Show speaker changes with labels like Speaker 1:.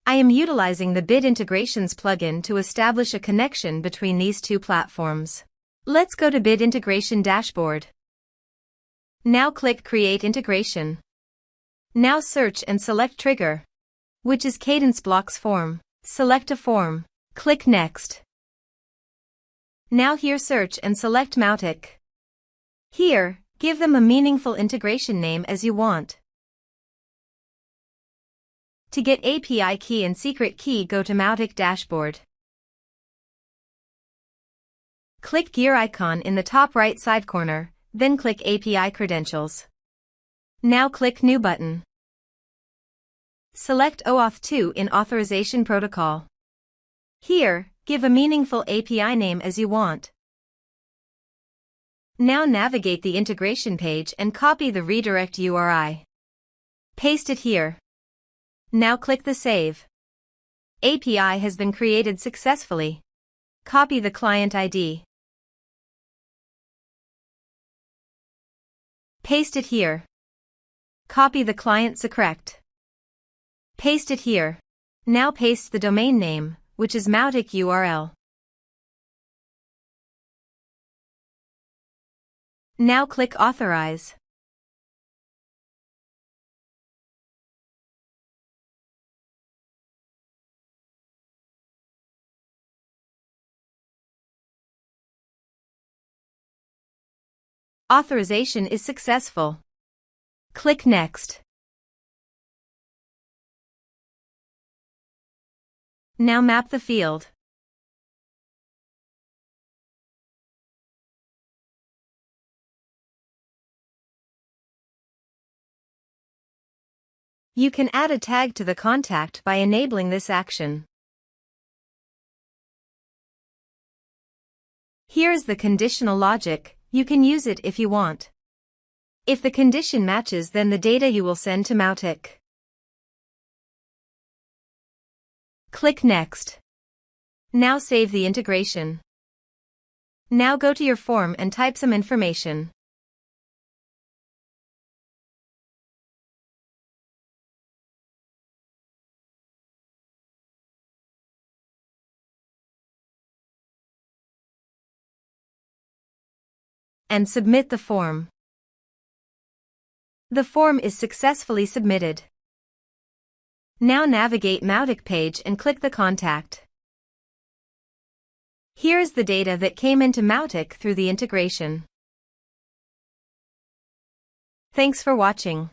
Speaker 1: I am utilizing the Bid Integrations plugin to establish a connection between these two platforms. Let's go to Bid Integration Dashboard. Now click Create Integration. Now search and select Trigger, which is Kadence Blocks Form. Select a form. Click Next. Now here search and select Mautic. Here, give them a meaningful integration name as you want. To get API key and secret key, go to Mautic Dashboard. Click gear icon in the top right side corner, then click API Credentials. Now click New button. Select OAuth 2 in Authorization Protocol. Here, give a meaningful API name as you want. Now navigate the integration page and copy the redirect URI. Paste it here. Now click the Save. API has been created successfully. Copy the client ID. Paste it here. Copy the client secret. Paste it here. Now paste the domain name, which is Mautic URL. Now click Authorize. Authorization is successful. Click Next. Now map the field. You can add a tag to the contact by enabling this action. Here's the conditional logic. You can use it if you want. If the condition matches, then the data you will send to Mautic. Click Next. Now save the integration. Now go to your form and type some information. And submit the form. The form is successfully submitted. Now navigate Mautic page and click the contact. Here is the data that came into Mautic through the integration. Thanks for watching.